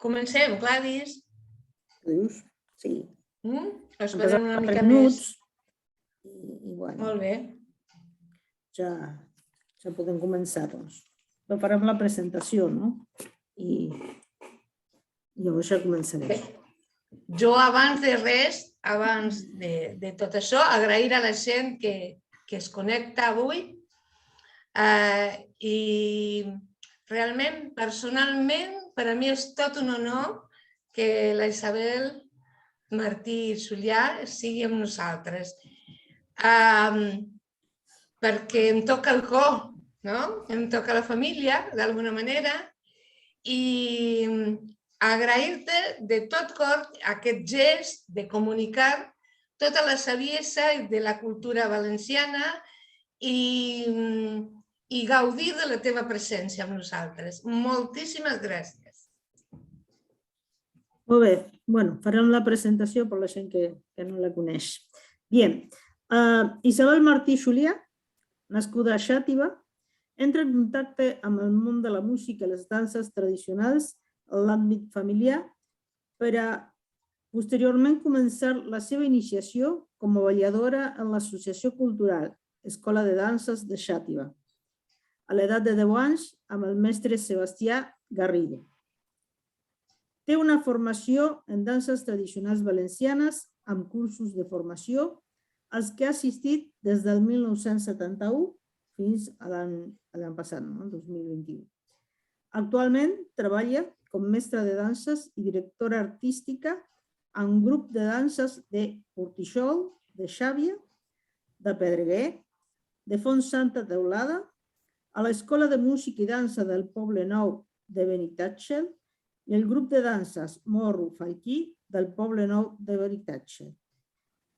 Comencem, Gladys. Dius? Sí. Esperem una mica més. I bueno, Molt bé. ja podem començar, doncs. Farem la presentació, no? I llavors ja començarem. Bé, jo abans de res, abans de tot això, agrair a la gent que es connecta avui i realment, personalment, per a mi és tot un honor que la Isabel Martí Julià sigui amb nosaltres. Perquè em toca el cor, no? Em toca la família, d'alguna manera, i agrair-te de tot cor aquest gest de comunicar tota la saviesa de la cultura valenciana i gaudir de la teva presència amb nosaltres. Moltíssimes gràcies. Molt bé. Bueno, farem la presentació per la gent que no la coneix. Bien. Isabel Martí Julià, nascuda a Xàtiva, entra en contacte amb el món de la música i les danses tradicionals en l'àmbit familiar per a posteriorment començar la seva iniciació com a balladora en l'Associació Cultural Escola de Danses de Xàtiva, a l'edat de 10 anys amb el mestre Sebastià Garrido. Té una formació en danses tradicionals valencianes amb cursos de formació als que ha assistit des del 1971 fins a l'any passat, el 2021. Actualment treballa com mestra de danses i directora artística en un grup de danses de Portixol, de Xàbia, de Pedreguer, de Font Santa Teulada, a l'Escola de Música i Dansa del Poble Nou de Benitatxell i el grup de danses Morro Falquí del Poble Nou de Benitatxell.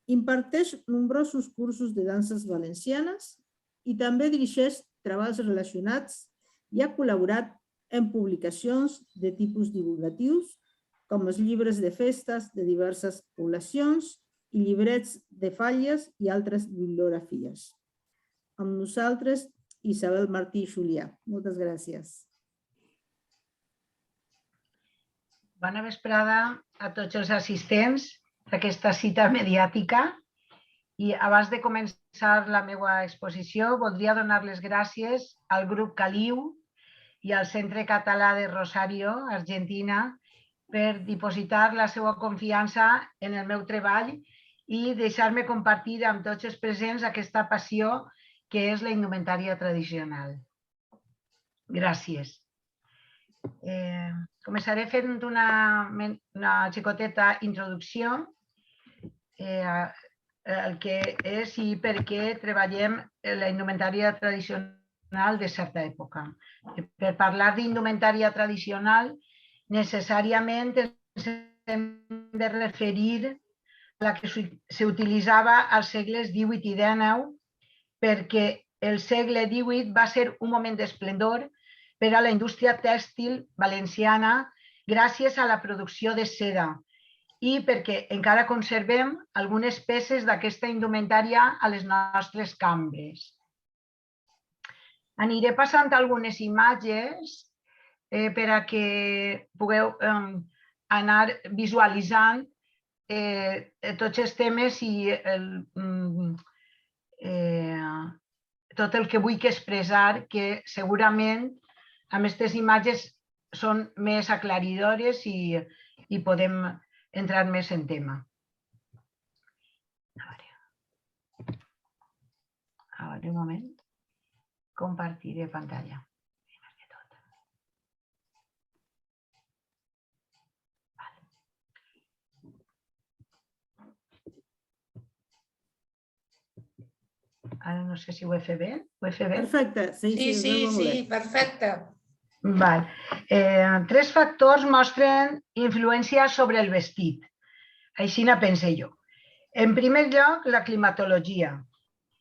Imparteix nombrosos cursos de danses valencianes i també dirigeix treballs relacionats i ha col·laborat en publicacions de tipus divulgatius com els llibres de festes de diverses poblacions i llibrets de falles i altres bibliografies. Amb nosaltres, Isabel Martí Julià. Moltes gràcies. Bona vesprada a tots els assistents d'aquesta cita mediàtica. I abans de començar la meva exposició, voldria donar les gràcies al grup Caliu i al Centre Català de Rosario, Argentina, per dipositar la seva confiança en el meu treball i deixar-me compartir amb tots els presents aquesta passió que és la indumentària tradicional. Gràcies. Començaré fent una xicoteta introducció el que és i per què treballem la indumentària tradicional de certa època. Per parlar d'indumentària tradicional, necessàriament ens hem de referir a la que s'utilitzava als segles XVIII i XIX, perquè el segle XVIII va ser un moment d'esplendor per a la indústria tèxtil valenciana gràcies a la producció de seda i perquè encara conservem algunes peces d'aquesta indumentària a les nostres cambres. Aniré passant algunes imatges per a que pugueu anar visualitzant tots els temes i tot el que vull expressar, que segurament amb aquestes imatges són més aclaridores i podem entrar més en tema. A veure, un moment. Compartiré pantalla. Ara no sé si ho he fet bé. Ho he fet bé? Perfecte. Sí, perfecte. Tres factors mostren influència sobre el vestit. Així ne pense jo. En primer lloc, la climatologia,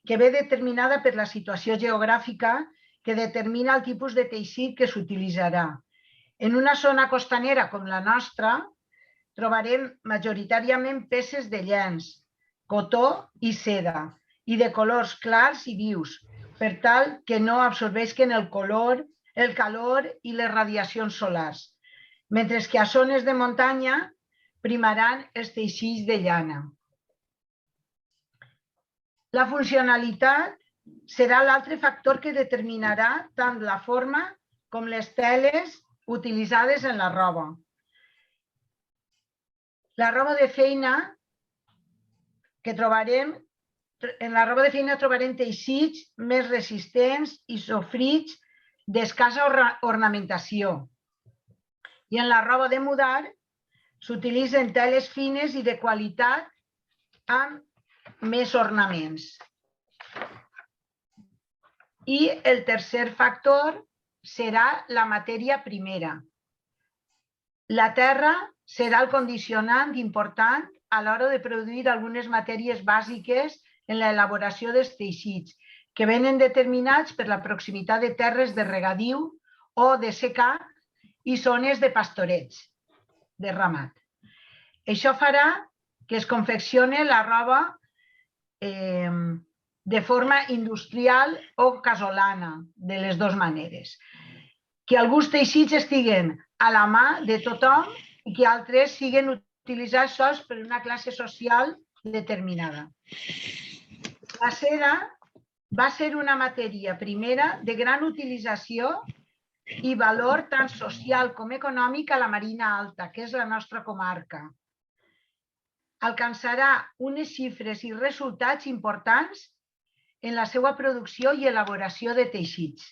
que ve determinada per la situació geogràfica que determina el tipus de teixit que s'utilitzarà. En una zona costanera com la nostra, trobarem majoritàriament peces de llenç, cotó i seda, i de colors clars i vius, per tal que no absorbeixen el calor i les radiacions solars. mentre que a zones de muntanya primaran els teixits de llana. La funcionalitat serà l'altre factor que determinarà tant la forma com les teles utilitzades en la roba. La roba de feina que trobarem, en la roba de feina trobarem teixits més resistents i sofrits d'escassa ornamentació. I en la roba de mudar s'utilitzen teles fines i de qualitat amb més ornaments. I el tercer factor serà la matèria primera. La terra serà el condicionant important a l'hora de produir algunes matèries bàsiques en l'elaboració dels teixits, que venen determinats per la proximitat de terres de regadiu o de secà i zones de pastoreig, de ramat. Això farà que es confeccioni la roba de forma industrial o casolana, de les dues maneres. Que alguns teixits estiguen a la mà de tothom i que altres siguin utilitzats sols per una classe social determinada. La seda va ser una matèria primera de gran utilització i valor tant social com econòmic a la Marina Alta, que és la nostra comarca. Alcançarà unes xifres i resultats importants en la seva producció i elaboració de teixits.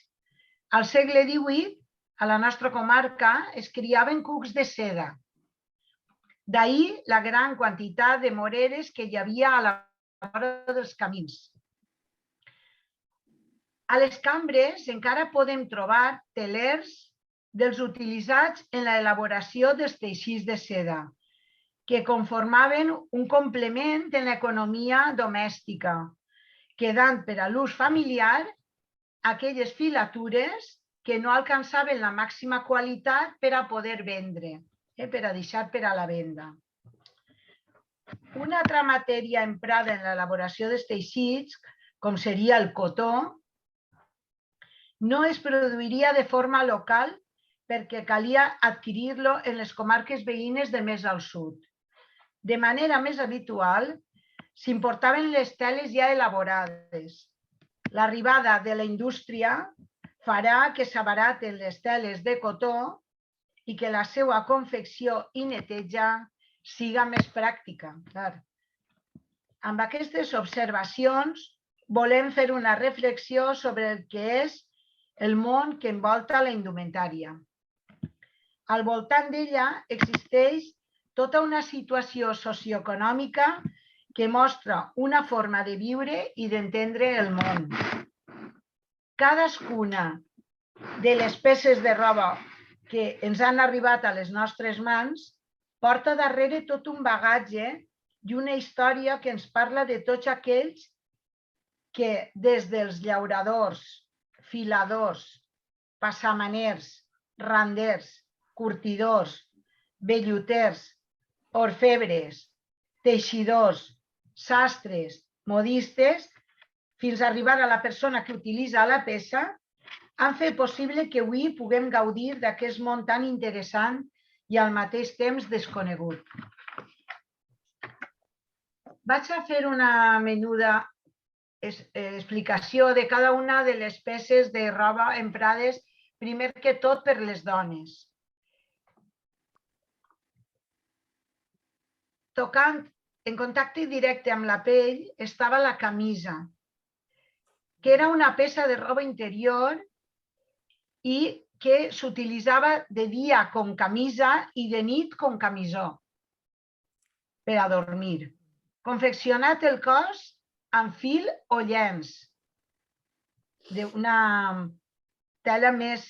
Al segle XVIII, a la nostra comarca, es criaven cucs de seda. D'ahir la gran quantitat de moreres que hi havia a la vora dels camins. A les cambres encara podem trobar telers dels utilitzats en l'elaboració dels teixits de seda, que conformaven un complement en l'economia domèstica, quedant per a l'ús familiar aquelles filatures que no alcançaven la màxima qualitat per a poder vendre, per a deixar per a la venda. Una altra matèria emprada en l'elaboració dels teixits, com seria el cotó, no es produiria de forma local perquè calia adquirir-lo en les comarques veïnes de més al sud. De manera més habitual, s'importaven les teles ja elaborades. L'arribada de la indústria farà que s'abaraten les teles de cotó i que la seva confecció i neteja siga més pràctica. Amb aquestes observacions volem fer una reflexió sobre el que és el món que envolta la indumentària. Al voltant d'ella existeix tota una situació socioeconòmica que mostra una forma de viure i d'entendre el món. Cadascuna de les peces de roba que ens han arribat a les nostres mans porta darrere tot un bagatge i una història que ens parla de tots aquells que des dels llauradors, filadors, passamaners, randers, curtidors, velluters, orfebres, teixidors, sastres, modistes, fins a arribar a la persona que utilitza la peça, han fet possible que avui puguem gaudir d'aquest món tan interessant i al mateix temps desconegut. Vaig a fer una menuda explicació de cada una de les peces de roba emprades, primer que tot per les dones. Tocant en contacte directe amb la pell estava la camisa, que era una peça de roba interior i que s'utilitzava de dia com camisa i de nit com camisó per a dormir. Confeccionat el cos amb fil o llenç d'una tela més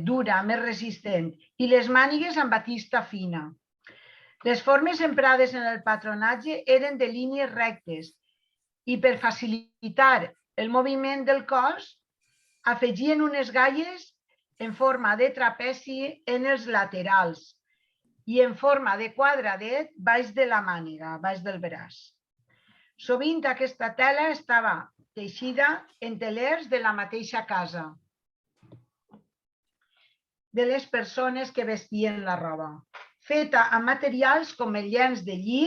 dura, més resistent, i les mànigues amb batista fina. Les formes emprades en el patronatge eren de línies rectes i per facilitar el moviment del cos afegien unes galles en forma de trapezi en els laterals i en forma de quadradet baix de la màniga, baix del braç. Sovint aquesta tela estava teixida en telers de la mateixa casa. de les persones que vestien la roba, feta amb materials com el llenç de lli,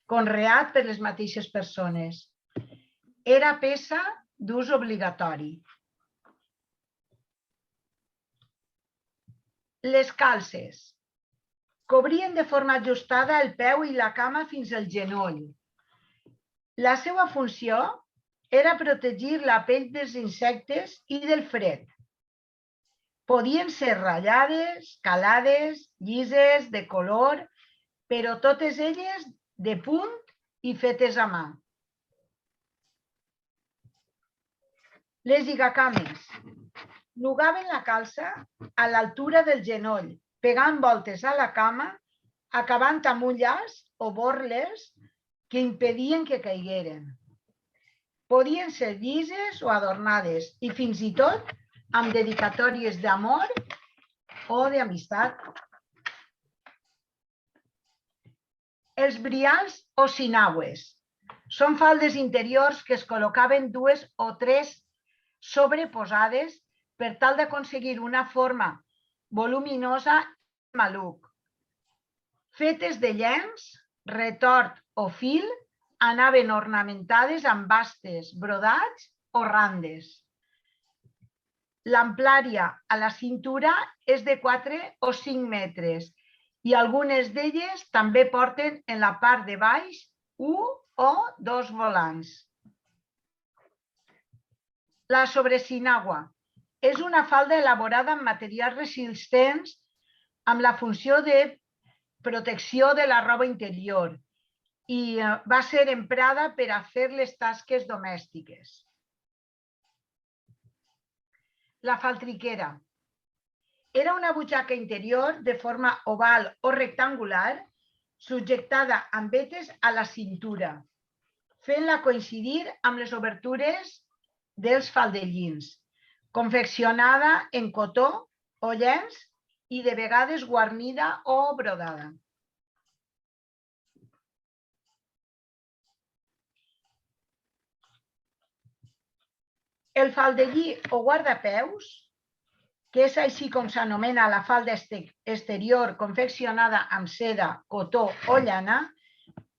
conreat per les mateixes persones. Era peça d'ús obligatori. Les calces. Cobrien de forma ajustada el peu i la cama fins al genoll. La seva funció era protegir la pell dels insectes i del fred. Podien ser ratllades, calades, llises, de color, però totes elles de punt i fetes a mà. Les lligacames. Nugaven la calça a l'altura del genoll, pegant voltes a la cama, acabant amb un llaç o borles que impedien que caigueren. Podien ser llises o adornades i fins i tot amb dedicatòries d'amor o d'amistat. Els brials o sinagües són faldes interiors que es col·locaven 2 o 3 sobreposades per tal d'aconseguir una forma voluminosa i maluc. Fetes de llenç, retort o fil, anaven ornamentades amb bastes, brodats o randes. L'amplària a la cintura és de 4 o 5 metres i algunes d'elles també porten en la part de baix 1 o 2 volants. La sobresinagua és una falda elaborada amb materials resistents amb la funció de protecció de la roba interior i va ser emprada per a fer les tasques domèstiques. La faltriquera. Era una butxaca interior de forma oval o rectangular subjectada amb vetes a la cintura, fent-la coincidir amb les obertures dels faldellins, confeccionada en cotó o llenç i de vegades guarnida o brodada. El faldellí o guardapeus, que és així com s'anomena la falda exterior confeccionada amb seda, cotó o llana,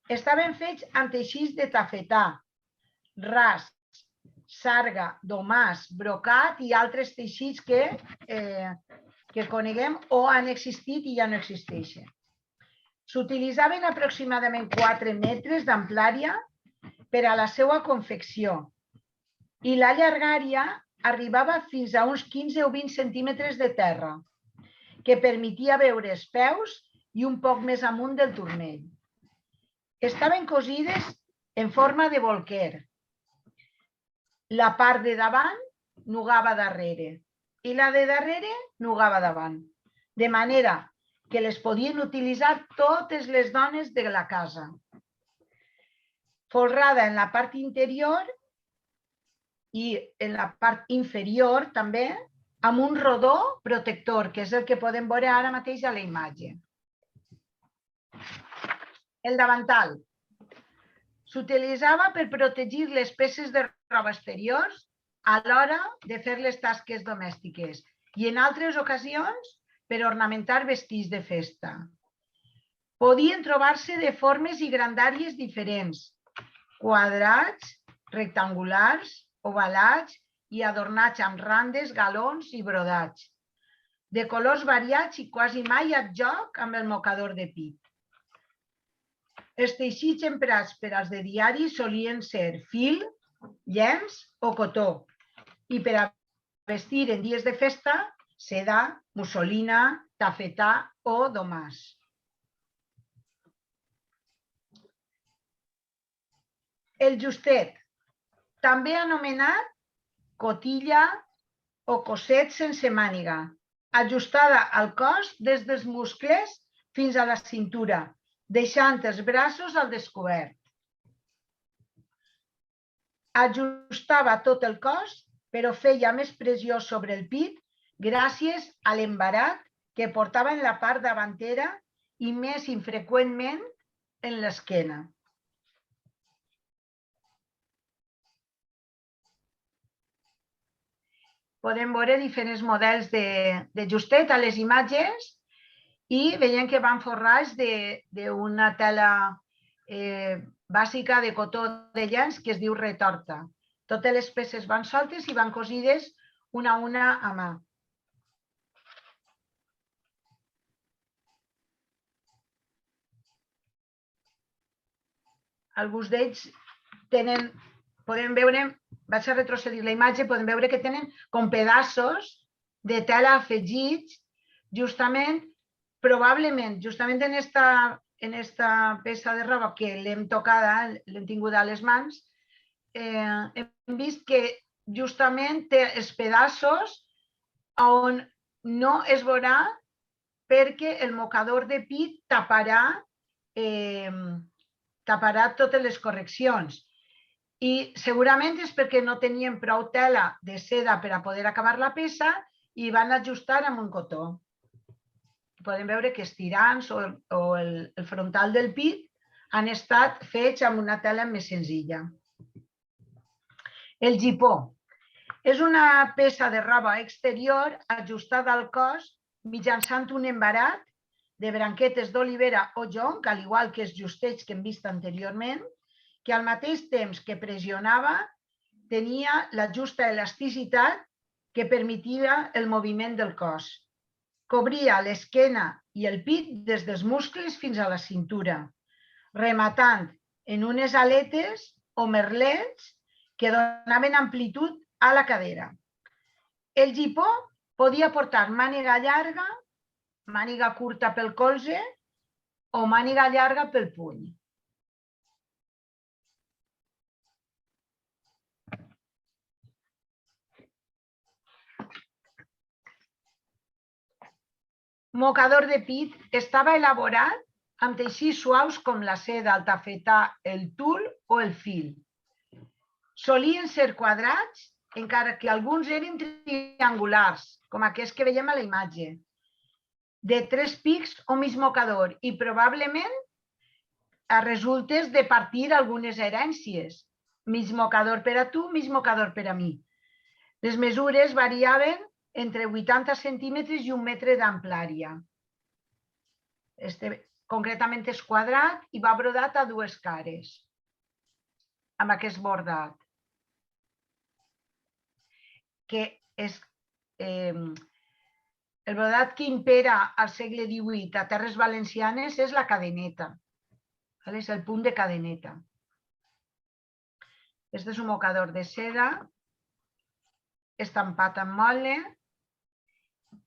estaven fets amb teixits de tafetà, ras, sarga, domàs, brocat i altres teixits que coneguem o han existit i ja no existeixen. S'utilitzaven aproximadament 4 metres d'amplària per a la seva confecció i la llargària arribava fins a uns 15 o 20 centímetres de terra, que permetia veure els peus i un poc més amunt del turmell. Estaven cosides en forma de bolquer. La part de davant nugava darrere i la de darrere nugava davant, de manera que les podien utilitzar totes les dones de la casa. Folrada en la part interior i en la part inferior també amb un rodó protector, que és el que podem veure ara mateix a la imatge. El davantal. S'utilitzava per protegir les peces de roba exteriors a l'hora de fer les tasques domèstiques i en altres ocasions per ornamentar vestits de festa. Podien trobar-se de formes i grandàries diferents, quadrats, rectangulars, ovalats i adornats amb randes, galons i brodats, de colors variats i quasi mai a joc amb el mocador de pit. Els teixits emprats per als de diari solien ser fil, llenç o cotó i per a vestir en dies de festa, seda, mussolina, tafetà o domàs. El justet, també anomenat cotilla o coset sense màniga, ajustada al cos des dels muscles fins a la cintura, deixant els braços al descobert. Ajustava tot el cos, però feia més pressió sobre el pit gràcies a l'embarat que portava en la part davantera i més infreqüentment en l'esquena. podem veure diferents models de justet a les imatges i veiem que van forrats d'una tela bàsica de cotó de llenç que es diu retorta. Totes les peces van soltes i van cosides una a una a mà. Alguns d'ells tenen, podem veure, vaig a retrocedir la imatge, podem veure que tenen com pedaços de tela afegits, justament, probablement, justament en esta peça de roba que l'hem tocada, l'hem tinguda a les mans, hem vist que justament té els pedaços on no es veurà perquè el mocador de pit taparà totes les correccions. I segurament és perquè no tenien prou tela de seda per a poder acabar la peça i van ajustar amb un cotó. Podem veure que els tirants o el frontal del pit han estat fets amb una tela més senzilla. El gipó és una peça de roba exterior ajustada al cos mitjançant un embarat de branquetes d'olivera o jonc, al igual que els justets que hem vist anteriorment, que al mateix temps que pressionava tenia la justa elasticitat que permetia el moviment del cos. Cobria l'esquena i el pit des dels muscles fins a la cintura, rematant en unes aletes o merlets que donaven amplitud a la cadera. El gipó podia portar màniga llarga, màniga curta pel colze o màniga llarga pel puny. Mocador de pit estava elaborat amb teixits suaus com la seda, el tafetà, el tul o el fil. Solien ser quadrats, encara que alguns eren triangulars, com aquests que veiem a la imatge, de 3 pics o mig mocador i probablement resultes de partir algunes herències. Mig mocador per a tu, mig mocador per a mi. Les mesures variaven entre 80 centímetres i 1 metre d'amplària. Concretament és quadrat i va brodat a 2 cares, amb aquest bordat. Que és el brodat que impera al segle XVIII a terres valencianes és la cadeneta. És el punt de cadeneta. Este és un mocador de seda estampat amb motlle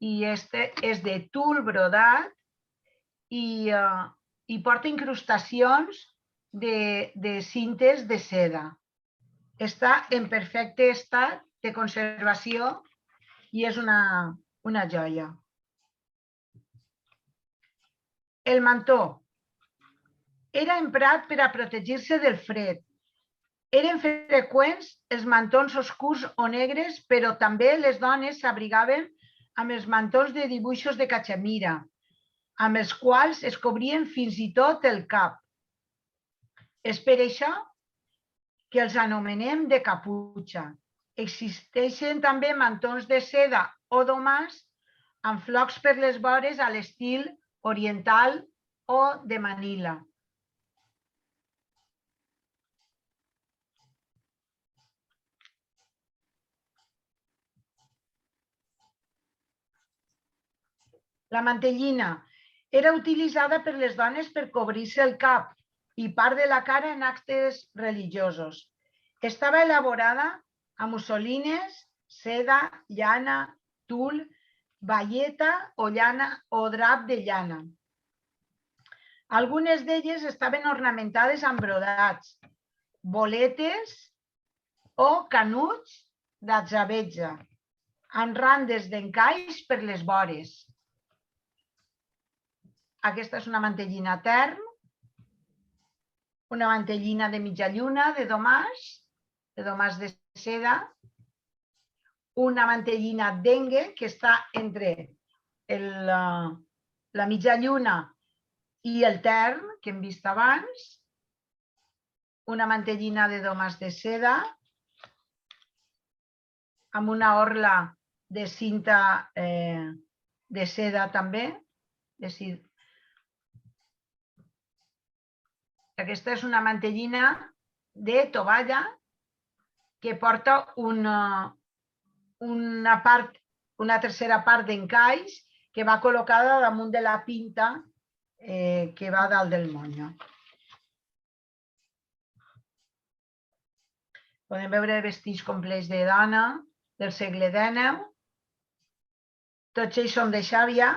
i este és de tul brodat i porta incrustacions de cintes de seda. Està en perfecte estat de conservació i és una joia. El mantó era emprat per a protegir-se del fred. Eren freqüents els mantons oscurs o negres, però també les dones s'abrigaven amb els mantons de dibuixos de catxamira, amb els quals es cobrien fins i tot el cap. És per això que els anomenem de caputxa. Existeixen també mantons de seda o domàs amb flocs per les vores a l'estil oriental o de Manila. La mantellina era utilitzada per les dones per cobrir-se el cap i part de la cara en actes religiosos. Estava elaborada amb mussolines, seda, llana, tul, baieta o llana o drap de llana. Algunes d'elles estaven ornamentades amb brodats, boletes o canuts d'atzabetza, amb randes d'encaix per les vores. Aquesta és una mantellina tern, una mantellina de mitja lluna de domàs de seda, una mantellina dengue que està entre la mitja lluna i el tern que hem vist abans, una mantellina de domàs de seda amb una orla de cinta de seda també. Aquesta és una mantellina de tovalla que porta una tercera part d'encaix que va col·locada damunt de la pinta que va dalt del monyo. Podem veure vestits complets de dona del segle XIX. Tots ells són de Xàbia,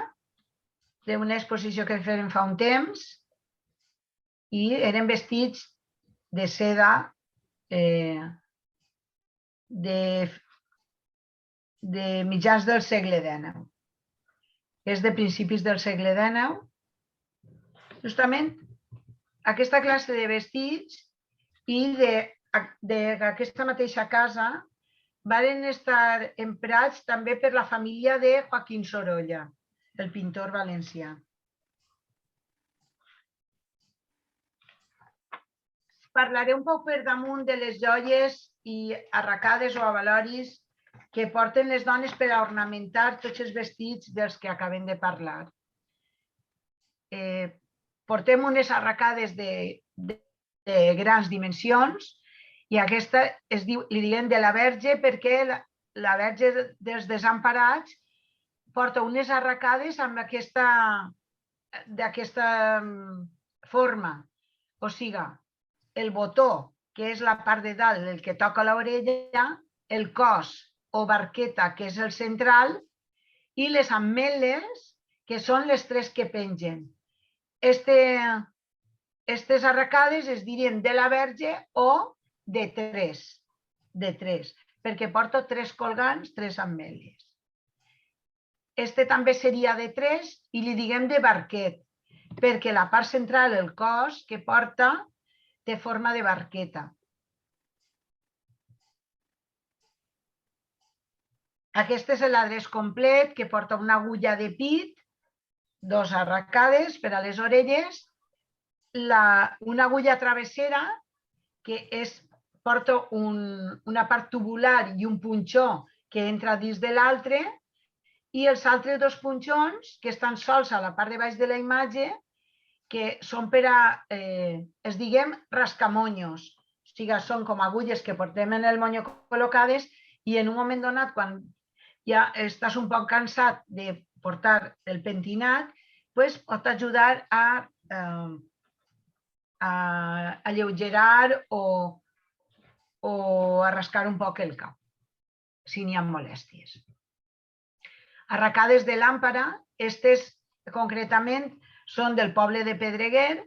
d'una exposició que fem fa un temps, i eren vestits de seda de mitjans del segle XIX. És de principis del segle XIX. Justament aquesta classe de vestits i d'aquesta mateixa casa van estar emprats també per la família de Joaquín Sorolla, el pintor valencià. Parlaré un poc per damunt de les joies i arracades o avaloris que porten les dones per a ornamentar tots els vestits dels que acabem de parlar. Portem unes arracades de grans dimensions i aquesta li diem de la Verge perquè la Verge dels Desemparats porta unes arracades amb d'aquesta forma. O sigui, el botó, que és la part de dalt del que toca l'orella, el cos o barqueta, que és el central, i les ametlles, que són les tres que pengen. Aquestes arracades es dirien de la Verge o de tres, perquè porta tres colgants, tres ametlles. Este també seria de tres i li diguem de barquet, perquè la part central, el cos que porta, té forma de barqueta. Aquest és l'adreç complet, que porta una agulla de pit, dos arracades per a les orelles, una agulla travessera, que porta una part tubular i un punxó que entra dins de l'altre, i els altres dos punxons, que estan sols a la part de baix de la imatge, que són per a, es diguem, rascamonyos. O sigui, són com agulles que portem en el monyo col·locades i en un moment donat, quan ja estàs un poc cansat de portar el pentinat, pot ajudar a alleugerar o a rascar un poc el cap, si n'hi ha molèsties. Arracades de làmpara, aquestes concretament són del poble de Pedreguer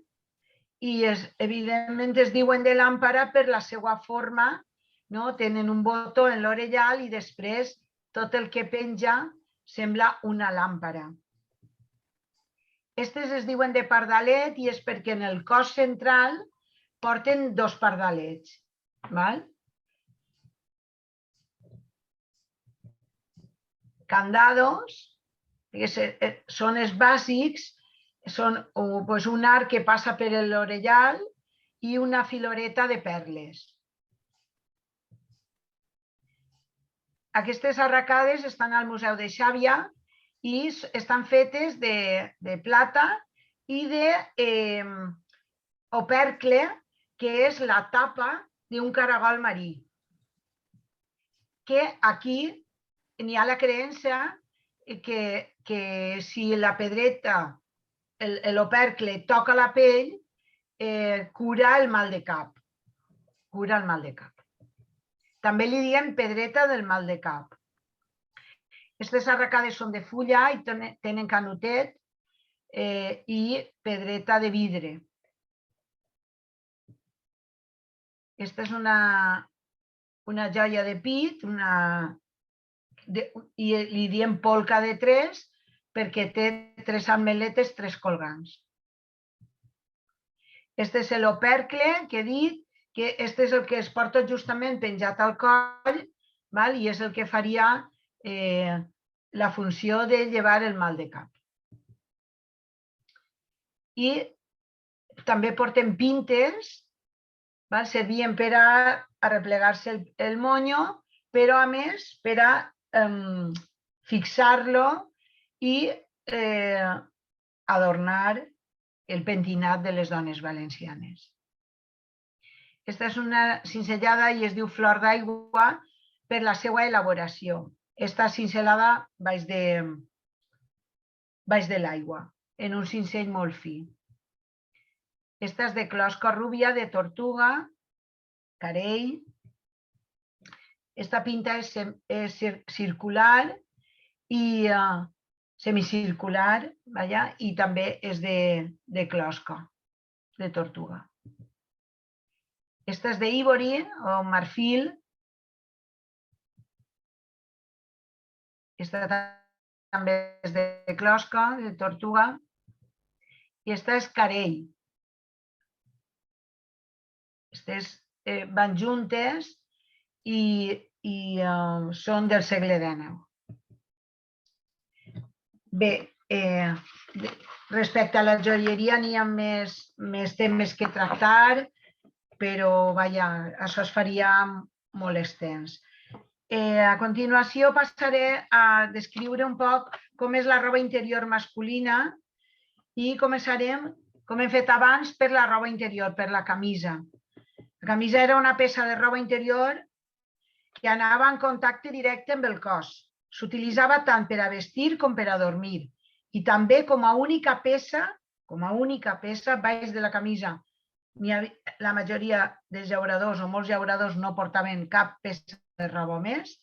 i evidentment es diuen de làmpara per la seva forma, tenen un botó en l'orellal i després tot el que penja sembla una làmpara. Aquestes es diuen de pardalet i és perquè en el cos central porten dos pardalets. Candados, són els bàsics, són un arc que passa per l'orellal i una filoreta de perles. Aquestes arracades estan al Museu de Xàbia i estan fetes de plata i d'opercle, que és la tapa d'un caragol marí. Que aquí n'hi ha la creença que si la pedreta, l'opercle, toca la pell, cura el mal de cap. Cura el mal de cap. També li diem pedreta del mal de cap. Aquestes arracades són de fulla i tenen canotet i pedreta de vidre. Aquesta és una joia de pit i li diem polca de tres perquè té tres ametletes, tres colgants. Este és l'opercle que he dit, que este és el que es porta justament penjat al coll i és el que faria la funció de llevar el mal de cap. I també portem pintes, servien per a arreplegar-se el monyo, però a més per a fixar-lo i adornar el pentinat de les dones valencianes. Aquesta és una cinzellada i es diu Flor d'aigua per la seva elaboració. Està cincelada baix de l'aigua, en un cincell molt fi. Aquesta és de closca rúbia, de tortuga, carell. Esta pinta és circular i semicircular, i també és de closca, de tortuga. Esta és d'ívori o marfil. Esta també és de closca, de tortuga. I esta és carell. Aquestes van juntes i són del segle XIX. Bé, respecte a la joieria n'hi ha més temes que tractar, però això es faria molt extens. A continuació passaré a descriure un poc com és la roba interior masculina i començarem, com hem fet abans, per la roba interior, per la camisa. La camisa era una peça de roba interior que anava en contacte directe amb el cos. S'utilitzava tant per a vestir com per a dormir i també com a única peça baix de la camisa. La majoria dels llauradors o molts llauradors no portaven cap peça de roba més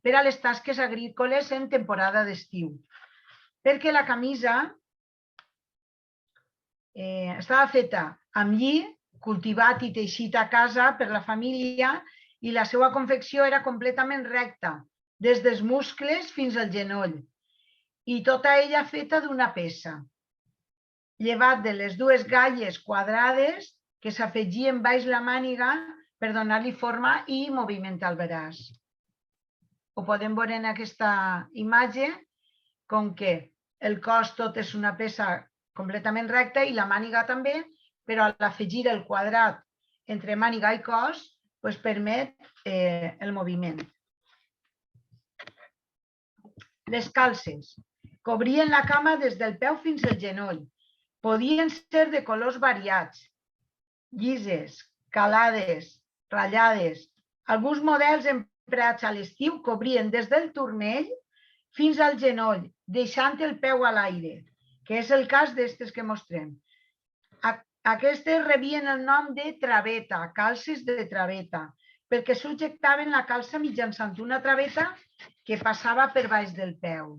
per a les tasques agrícoles en temporada d'estiu. Perquè la camisa estava feta amb lli, cultivat i teixit a casa per la família i la seva confecció era completament recta, des dels muscles fins al genoll, i tota ella feta d'una peça, llevat de les dues galles quadrades que s'afegien baix la màniga per donar-li forma i moviment al braç. Ho podem veure en aquesta imatge, com que el cos tot és una peça completament recta i la màniga també, però al afegir el quadrat entre màniga i cos permet el moviment. Les calces cobrien la cama des del peu fins al genoll. Podien ser de colors variats, llises, calades, ratllades. Alguns models emprats a l'estiu cobrien des del turmell fins al genoll, deixant el peu a l'aire, que és el cas d'aquestes que mostrem. Aquestes rebien el nom de traveta, calces de traveta, perquè subjectaven la calça mitjançant una traveta que passava per baix del peu.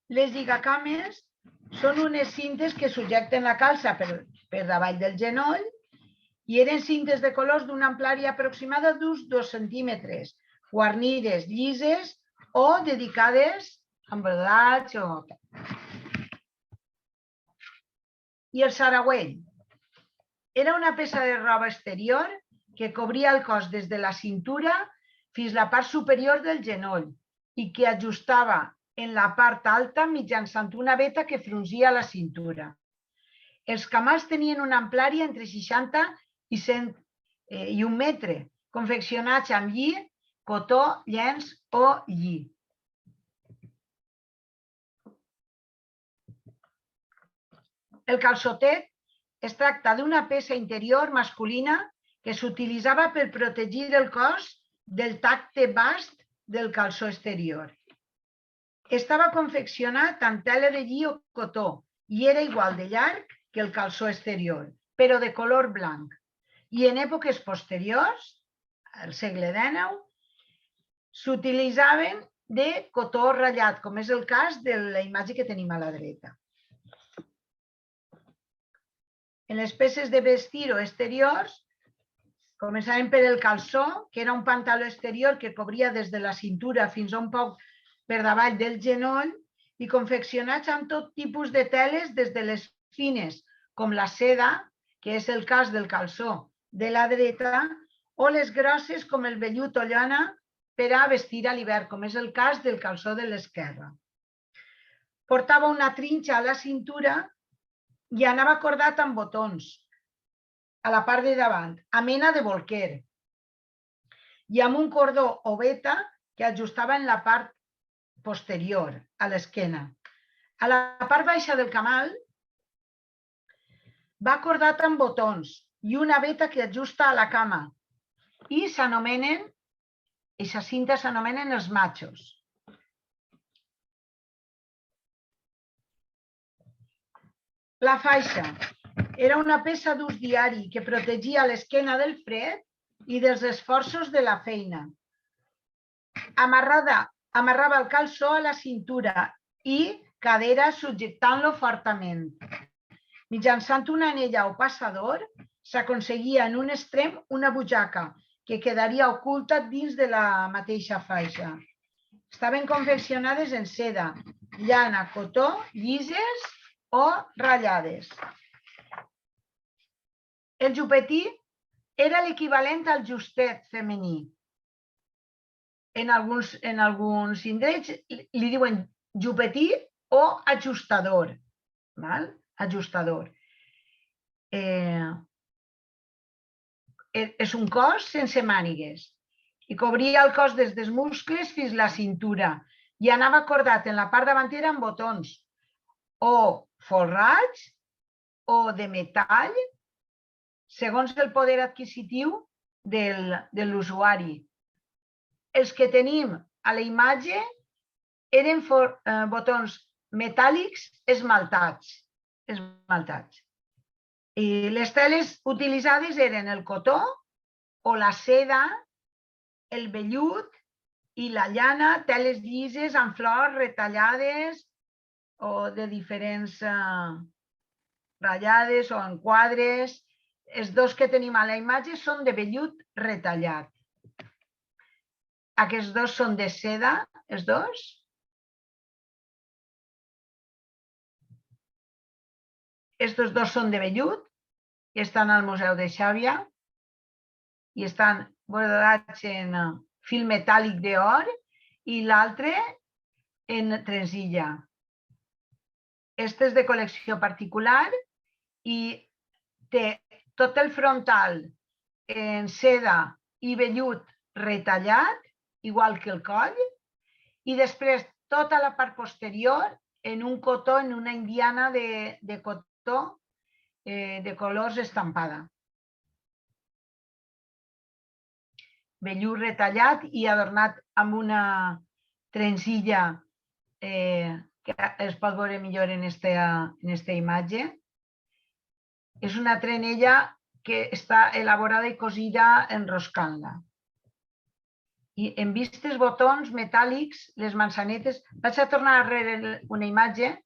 Les lligacames són unes cintes que subjecten la calça per davall del genoll i eren cintes de colors d'una amplària aproximada d'uns 2 centímetres, guarnides, llises o dedicades amb brodats o... I el saragüell era una peça de roba exterior que cobria el cos des de la cintura fins a la part superior del genoll i que ajustava en la part alta mitjançant una veta que frungia la cintura. Els camals tenien una amplària entre 60 i 1 metre, confeccionats amb lli, cotó, llenç o lli. El calçotet es tracta d'una peça interior masculina que s'utilitzava per protegir el cos del tacte bast del calçó exterior. Estava confeccionat amb tela de lli o cotó i era igual de llarg que el calçó exterior, però de color blanc. I en èpoques posteriors, al segle XIX, s'utilitzaven de cotó ratllat, com és el cas de la imatge que tenim a la dreta. En les peces de vestir o exteriors, començàvem per el calçó, que era un pantaló exterior que cobria des de la cintura fins a un poc per davall del genoll i confeccionats amb tot tipus de teles, des de les fines, com la seda, que és el cas del calçó de la dreta, o les grosses, com el vellut o llana, per a vestir a l'hivern, com és el cas del calçó de l'esquerra. Portava una trinxa a la cintura i anava cordat amb botons. a la part de davant, a mena de bolquer, i amb un cordó o veta que ajustava en la part posterior, a l'esquena. A la part baixa del camal va cordat amb botons i una veta que ajusta a la cama i s'anomenen, aquestes cintes s'anomenen els machos. La faixa era una peça d'ús diari que protegia l'esquena del fred i dels esforços de la feina. Amarrava el calçó a la cintura i cadera subjectant-lo fortament. Mitjançant una anella o passador s'aconseguia en un extrem una butxaca que quedaria oculta dins de la mateixa faixa. Estaven confeccionades en seda, llana, cotó, llises o ratllades. El jupetí era l'equivalent al justet femení. En alguns indrets li diuen jupetí o ajustador. Ajustador. És un cos sense mànigues i cobria el cos des dels muscles fins a la cintura i anava cordat en la part davantera amb botons o folrats o de metall segons el poder adquisitiu de l'usuari. Els que tenim a la imatge eren botons metàl·lics esmaltats. I les teles utilitzades eren el cotó o la seda, el vellut i la llana, teles llises amb flors retallades o de diferents ratllades o enquadres. Els dos que tenim a la imatge són de vellut retallat. Aquests dos són de seda, els dos. Estos dos són de vellut i estan al Museu de Xàbia i estan bordats en fil metàl·lic d'or i l'altre en trenzilla. Este és de col·lecció particular i té tot el frontal en seda i vellut retallat, igual que el coll, i després tota la part posterior en un cotó, en una indiana de cotó de colors estampada. Vellut retallat i adornat amb una trenzilla que es pot veure millor en esta imatge. És una trenella que està elaborada i cosida enroscant-la. I hem vist els botons metàl·lics, les manzanetes. Vaig a tornar darrere una imatge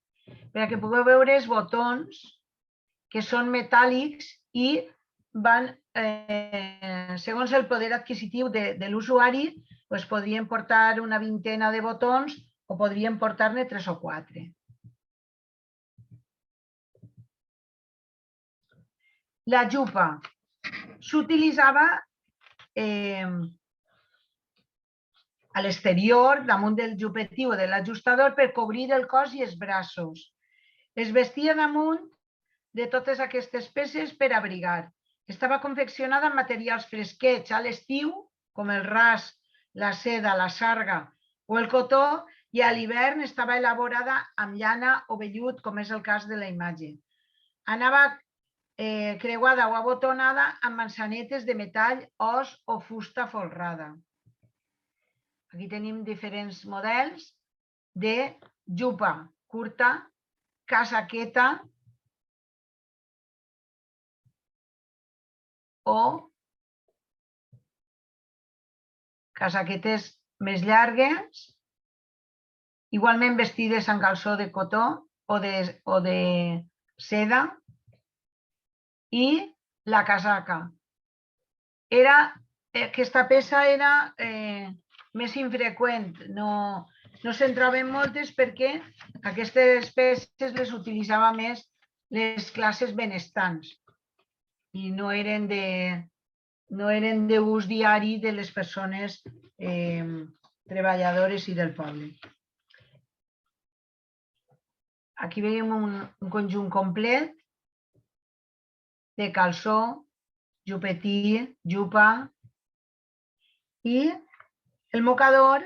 perquè pugueu veure els botons que són metàl·lics i van, segons el poder adquisitiu de l'usuari, podrien portar una vintena de botons o podrien portar-ne 3 o 4. La jupa s'utilitzava a l'exterior, damunt del jupetí o de l'ajustador, per cobrir el cos i els braços. Es vestia damunt de totes aquestes peces per abrigar. Estava confeccionada amb materials fresquets a l'estiu, com el ras, la seda, la sarga o el cotó, i a l'hivern estava elaborada amb llana o vellut, com és el cas de la imatge. Anava creuada o abotonada amb manzanetes de metall, os o fusta folrada. Aquí tenim diferents models de jupa curta, casaqueta o casaquetes més llargues, igualment vestides amb calçó de cotó o de seda, i la casaca. Aquesta peça era més infreqüent, no se'n troben moltes perquè aquestes peces les utilitzava més les classes benestants i no eren d'ús diari de les persones treballadores i del poble. Aquí veiem un conjunt complet de calçó, jupetí, jupa. I el mocador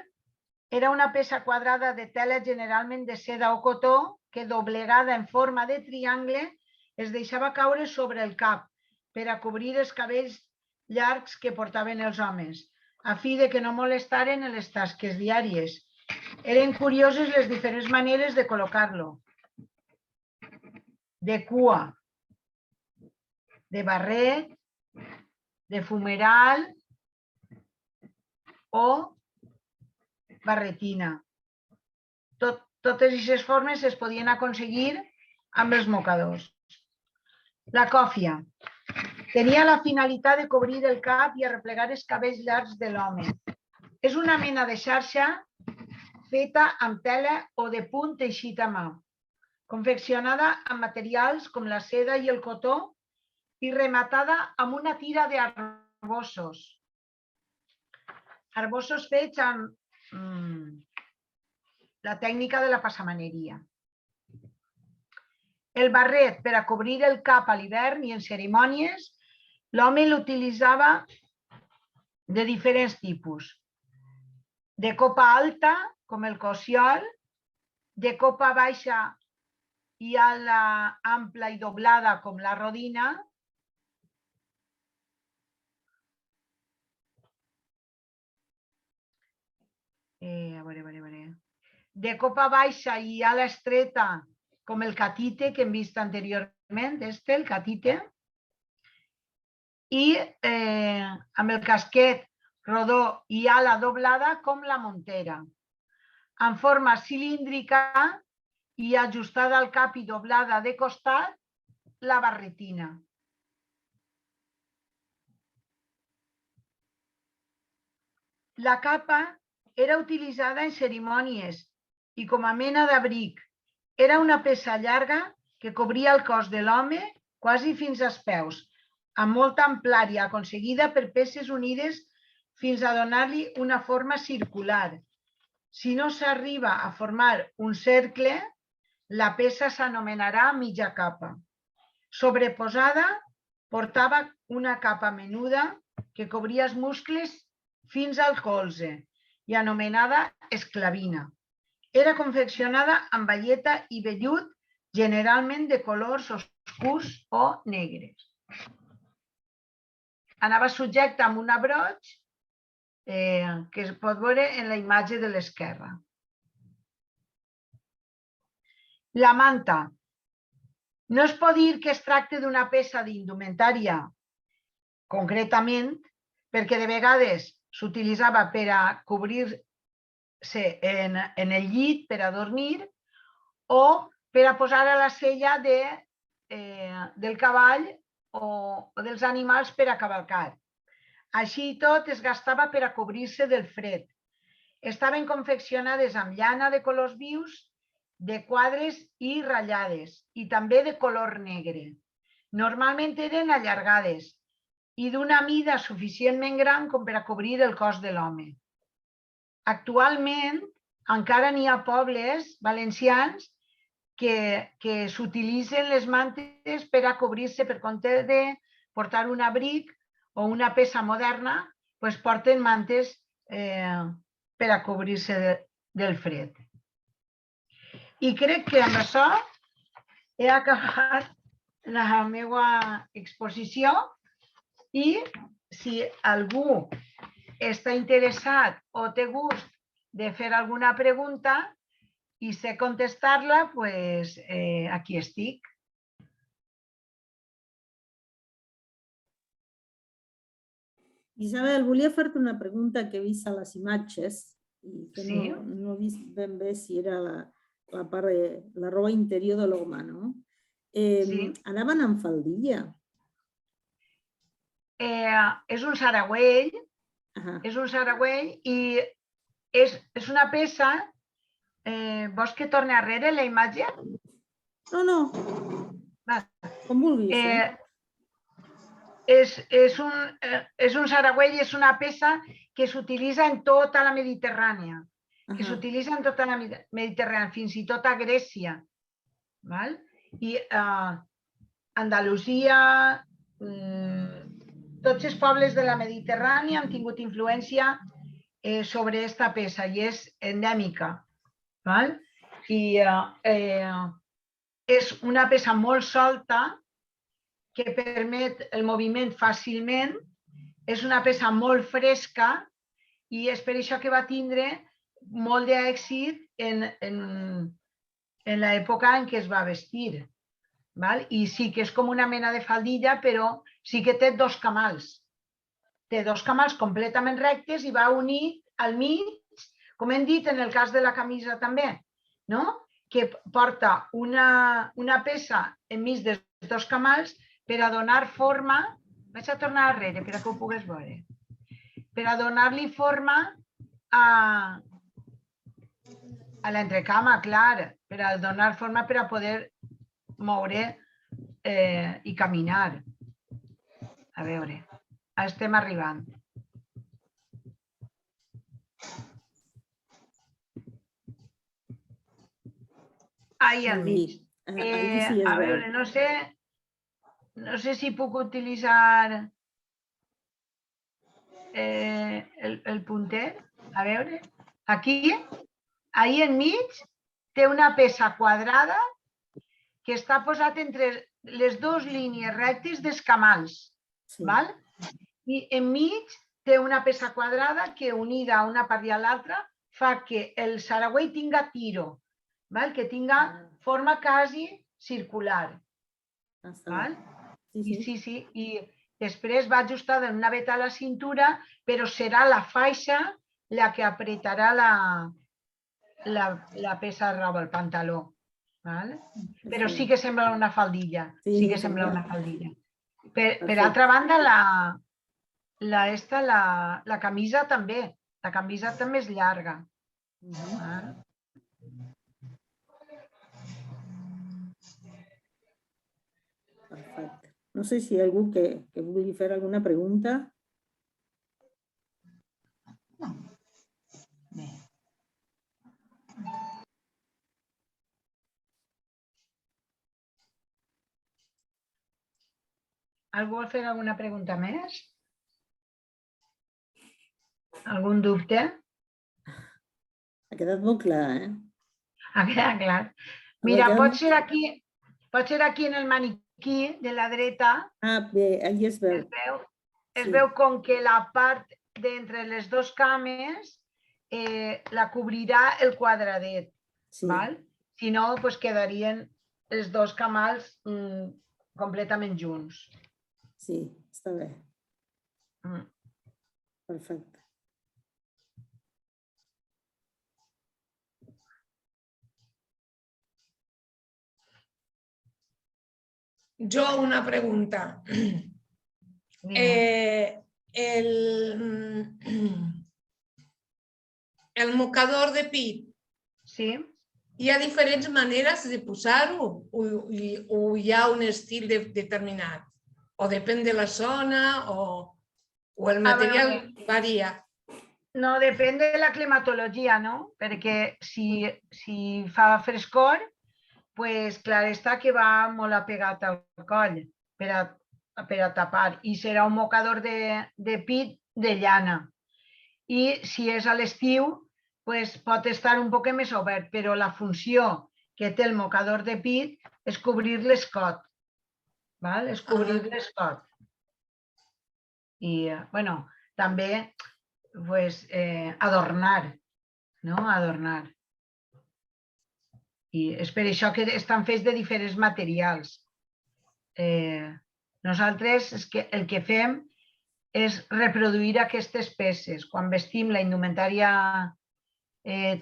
era una peça quadrada de tela generalment de seda o cotó que doblegada en forma de triangle es deixava caure sobre el cap per a cobrir els cabells llargs que portaven els homes, a fi de que no molestaren en les tasques diàries. Eren curioses les diferents maneres de col·locar-lo. De cua, de barret, de fumeral o barretina. Totes aquestes formes es podien aconseguir amb els mocadors. La còfia. Tenia la finalitat de cobrir el cap i arreplegar els cabells llargs de l'home. És una mena de xarxa feta amb tela o de punt teixit a mà, confeccionada amb materials com la seda i el cotó i rematada amb una tira d'arbossos. Arbossos fets amb la tècnica de la passamaneria. El barret per a cobrir el cap a l'hivern i en cerimònies, l'home l'utilitzava de diferents tipus. De copa alta, com el cossiol, de copa baixa i ala ampla i doblada, com la rodina, de copa baixa i ala estreta, com el catite, que hem vist anteriorment, el catite, i amb el casquet rodó i ala doblada, com la montera, en forma cilíndrica i ajustada al cap i doblada de costat, la barretina. La capa era utilitzada en cerimònies i com a mena d'abric. Era una peça llarga que cobria el cos de l'home quasi fins als peus, amb molta amplària aconseguida per peces unides fins a donar-li una forma circular. Si no s'arriba a formar un cercle, la peça s'anomenarà mitja capa. Sobreposada, portava una capa menuda que cobria els muscles fins al colze i anomenada esclavina. Era confeccionada amb baieta i vellut, generalment de colors oscurs o negres. Anava subjecta amb un abroig que es pot veure en la imatge de l'esquerra. La manta. No es pot dir que es tracta d'una peça d'indumentària concretament, perquè de vegades s'utilitzava per a cobrir-se en el llit, per a dormir, o per a posar a la sella del cavall o dels animals per a cavalcar. Així i tot es gastava per a cobrir-se del fred. Estaven confeccionades amb llana de colors vius, de quadres i ratllades, i també de color negre. Normalment eren allargades i d'una mida suficientment gran com per a cobrir el cos de l'home. Actualment encara n'hi ha pobles valencians que s'utilitzen les mantes per a cobrir-se per compte de portar un abric o una peça moderna, doncs porten mantes per a cobrir-se del fred. I crec que amb això he acabat la meva exposició i si algú està interessat o té gust de fer alguna pregunta i sé contestar-la, doncs aquí estic. Isabel, volia fer-te una pregunta que he vist a les imatges i que no he vist ben bé si era la part de la roba interior de l'home, no? Anaven amb faldilla. És un saragüell, i és una peça... Vols que torni arrere la imatge? No. Com vulguis. És un saragüell, és una peça que s'utilitza en tota la Mediterrània. Fins i tot a Grècia. I Andalusia, tots els pobles de la Mediterrània han tingut influència sobre aquesta peça i és endèmica. Val? I és una peça molt solta que permet el moviment fàcilment, és una peça molt fresca i és per això que va tindre molt d'èxit en l'època en què es va vestir. Val? I sí que és com una mena de faldilla, però sí que té dos camals. Té dos camals completament rectes i va unir al mig, com hem dit en el cas de la camisa també, no? Que porta una peça enmig dels dos camals per a donar forma, vaig a tornar darrere per a que ho puguis veure, per a donar-li forma a l'entrecama, clar, per a donar forma per a poder moure i caminar. A veure, estem arribant. Ahí al mig. A veure, no sé si puc utilitzar el punter. A veure, aquí, ahí enmig, té una peça quadrada que està posat entre les dues línies rectes dels camals. Val? I enmig té una peça quadrada que, unida a una part i a l'altra, fa que el saragüell tinga tiro, val? Que tinga forma quasi circular. Val? Sí. I després va ajustada en una veta a la cintura, però serà la faixa la que apretarà la peça de roba, el pantaló. Val? Però sí que sembla una faldilla. Sí que sembla una faldilla. Per altra banda, la camisa també. La camisa també és llarga. Perfecte. No sé si hi ha algú que vulgui fer alguna pregunta. No. Bé. Algú vol fer alguna pregunta més? Algun dubte? Ha quedat molt clar, eh? Ha quedat clar. Mira, pot ser aquí en el maniquí de la dreta. Ah, bé, allí es veu. Es veu com que la part d'entre les dues cames la cobrirà el quadradet. Val? Si no, quedarien els dos camals completament junts. Sí, està bé. Perfecte. Jo una pregunta. El mocador de pit. Sí. Hi ha diferents maneres de posar-ho o hi ha un estil determinat? O depèn de la zona o el material varia? No, depèn de la climatologia, no? Perquè si fa frescor, clar està que va molt apegat al coll per a tapar i serà un mocador de pit de llana. I si és a l'estiu, pot estar un poc més obert, però la funció que té el mocador de pit és cobrir l'escot. És cobrir l'escot. I, també adornar, no? Adornar. I és per això que estan fets de diferents materials. Nosaltres el que fem és reproduir aquestes peces. Quan vestim la indumentària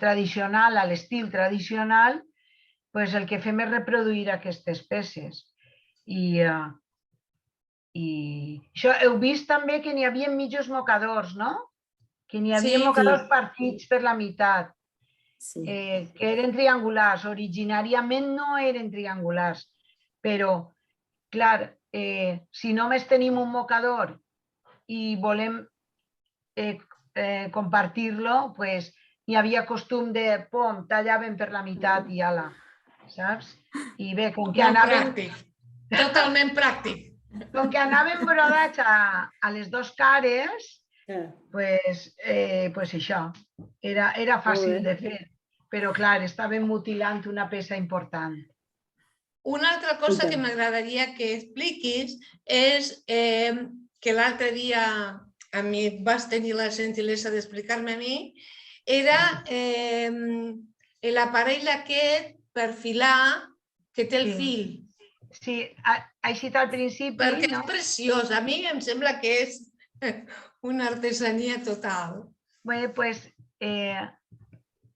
tradicional, a l'estil tradicional, el que fem és reproduir aquestes peces. I això heu vist també que n'hi havia mitjos mocadors, no? Que n'hi havia mocadors partits per la meitat, que eren triangulars. Originàriament no eren triangulars, però, clar, si només tenim un mocador i volem compartir-lo, hi havia costum de, tallaven per la meitat i ala, saps? I bé, com que anaven... Totalment pràctic. Com que anaven brodats a les dues cares, pues això, era fàcil de fer. Però, clar, estaven mutilant una peça important. Una altra cosa que m'agradaria que expliquis és que l'altre dia a mi vas tenir la gentilesa d'explicar-me a mi, era l'aparell aquest per filar que té el fil. Sí, així al principi... Perquè és preciós. A mi em sembla que és una artesania total. Bé, doncs,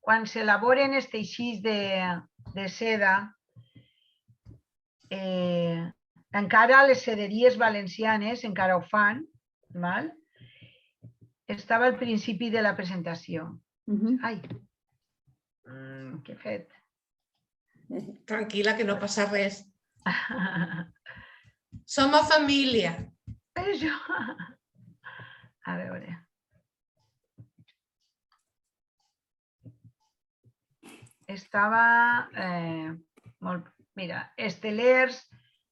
quan s'elaboren els teixits de seda, encara les sederíes valencianes encara ho fan, val? Estava al principi de la presentació. Ai, què he fet? Tranquil·la, que no passa res. Som a família. Això. A veure. Estava molt... Mira, els telers,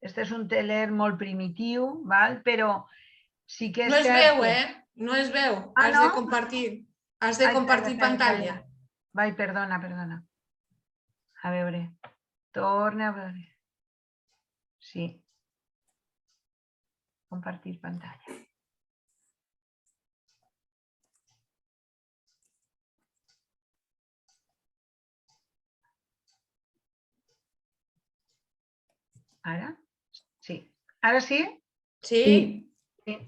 este és un teler molt primitiu, però sí que és no es cert... veu, No es veu. Has de compartir. Has de compartir pantalla. Vai, perdona. A veure. Torna a veure. Sí. Compartir pantalla. Ara? Sí. Ara sí? Sí. Sí.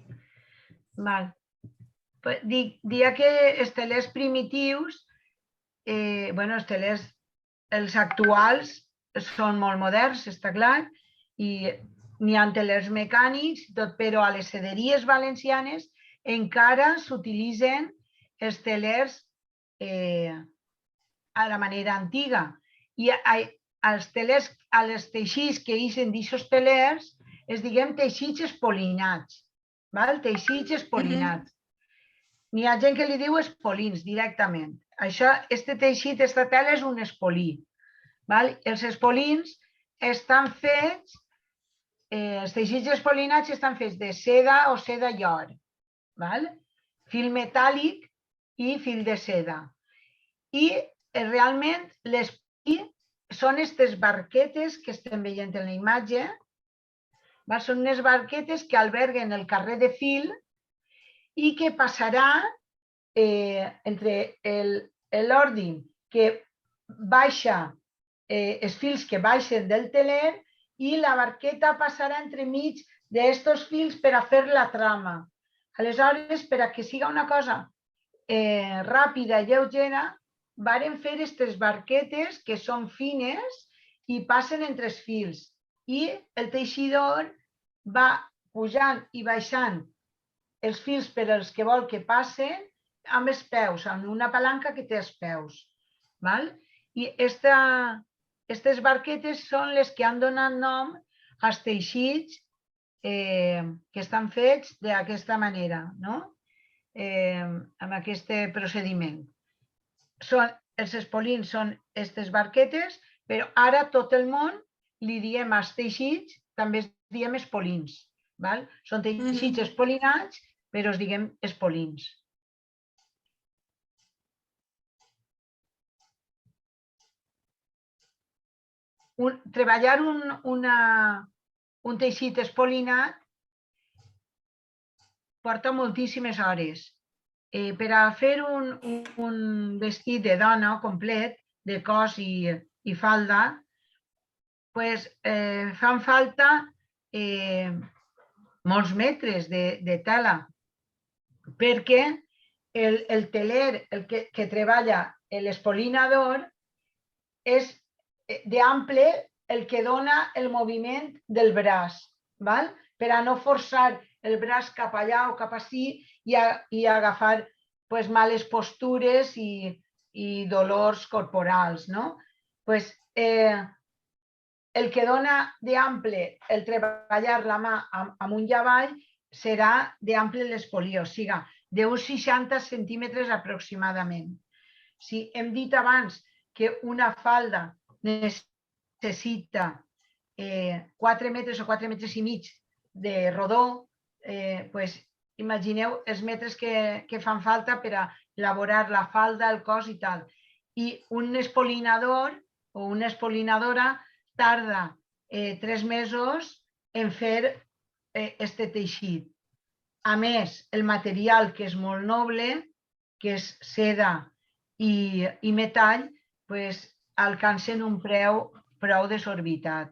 Val. Dia que els telers primitius, els telers, els actuals, són molt moderns, està clar, i n'hi ha telers mecànics, però a les sederíes valencianes encara s'utilitzen els telers a la manera antiga. I als teixits que ixen d'aixòs telers es diguem teixits espolinats. Teixits espolinats. N'hi ha gent que li diu espolins directament. Este teixit, esta tela és un espolí. Els espolins estan fets, els teixits espolinats estan fets de seda o seda llor, fil metàl·lic i fil de seda. I realment l'espolí són aquestes barquetes que estem veient en la imatge. Són unes barquetes que alberguen el carrer de fil i que passarà entre l'ordin que baixa, els fils que baixen del teler i la barqueta passarà entremig d'aquests fils per a fer la trama. Aleshores, per a que siga una cosa ràpida i lleugera, varen fer aquestes barquetes que són fines i passen entre els fils. I el teixidor va pujant i baixant els fils per als que vol que passen amb els peus, amb una palanca que té els peus. I aquestes barquetes són les que han donat nom als teixits que estan fets d'aquesta manera, amb aquest procediment. Els espolins són aquestes barquetes, però ara tot el món li diem als teixits, també es diem espolins. Són teixits espolinats, però es diguem espolins. Treballar un teixit espolinat porta moltíssimes hores. Per a fer un vestit de dona complet, de cos i falda, fan falta molts metres de tela, perquè el teler que treballa l'espolinador és d'ample el que dona el moviment del braç, per a no forçar el braç cap allà o cap ací i agafar males postures i dolors corporals. El que dona d'ample el treballar la mà amunt i avall serà d'ample l'espolió, o sigui, d'uns 60 centímetres aproximadament. Si hem dit abans que una falda necessita 4 metres o 4 metres i mig de rodó, imagineu els metres que fan falta per a elaborar la falda, el cos i tal. I un espolinador o una espolinadora tarda 3 mesos en fer este teixit. A més, el material, que és molt noble, que és seda i metall, alcancen un preu desorbitat.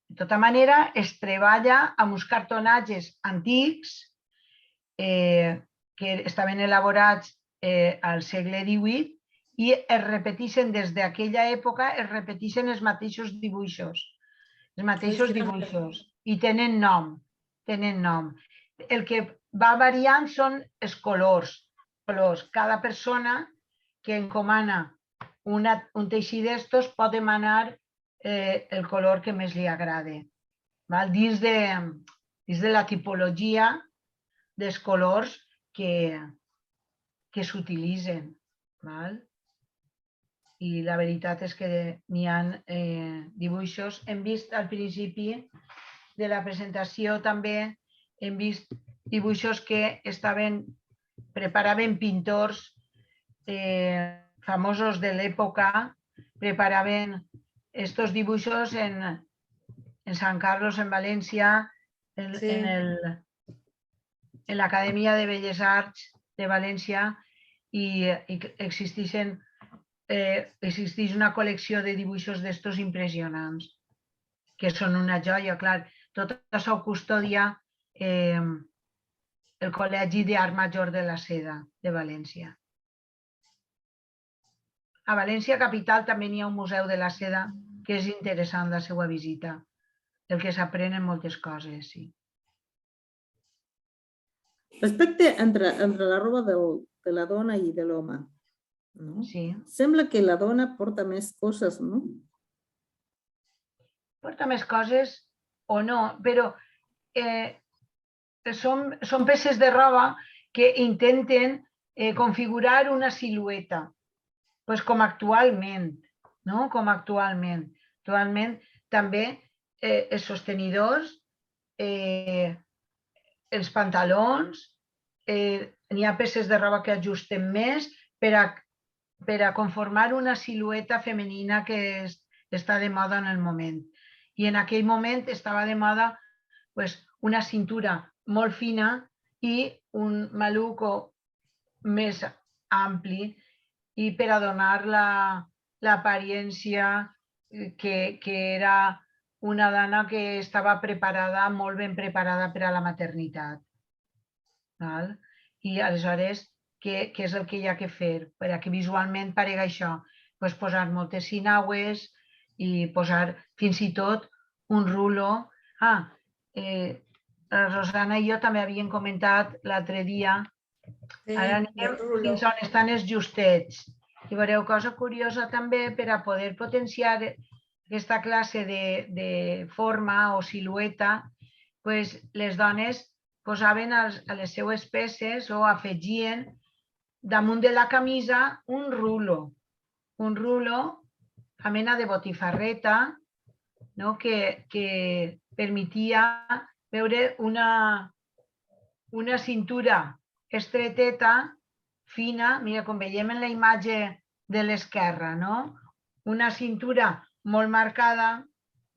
De tota manera, es treballa amb uns cartonatges antics que estaven elaborats al segle XVIII i es repeteixen des d'aquella època, es repeteixen els mateixos dibuixos. Els mateixos dibuixos. I tenen nom. El que va variant són els colors. Cada persona que encomana un teixit d'estos pot demanar el color que més li agrada. Dins de la tipologia dels colors que s'utilitzen. I la veritat és que n'hi ha dibuixos. Hem vist al principi de la presentació també, hem vist dibuixos que preparaven pintors famosos de l'època, preparaven estos dibuixos en Sant Carlos, en València, en l'Acadèmia de Belles Arts de València, i existeix una col·lecció de dibuixos d'estos impressionants, que són una joia, clar. Tot això ho custodia el Col·legi d'Art Major de la Seda de València. A València capital també hi ha un museu de la seda que és interessant la seva visita, el que s'aprenen moltes coses, sí. Respecte entre la roba de la dona i de l'home, sembla que la dona porta més coses, no? Porta més coses o no, però són peces de roba que intenten configurar una silueta, com actualment, no? Com actualment. Actualment també els sostenidors, els pantalons, n'hi ha peces de roba que ajusten més per a conformar una silueta femenina que està de moda en el moment. I en aquell moment estava de moda una cintura molt fina i un maluco més ampli, i per a donar l'apariència que era una dona que estava preparada, molt ben preparada per a la maternitat. I aleshores, què és el que hi ha que fer? Perquè visualment parega això, posar moltes sinagües i posar fins i tot un rulo. Rosana i jo també havíem comentat l'altre dia, ara anem fins on estan els justets. I veureu, cosa curiosa també, per a poder potenciar aquesta classe de forma o silueta, les dones posaven a les seues peces o afegien damunt de la camisa un rulo, a mena de botifarreta, que permetia veure una cintura estreteta, fina, mira, com veiem en la imatge de l'esquerra, una cintura molt marcada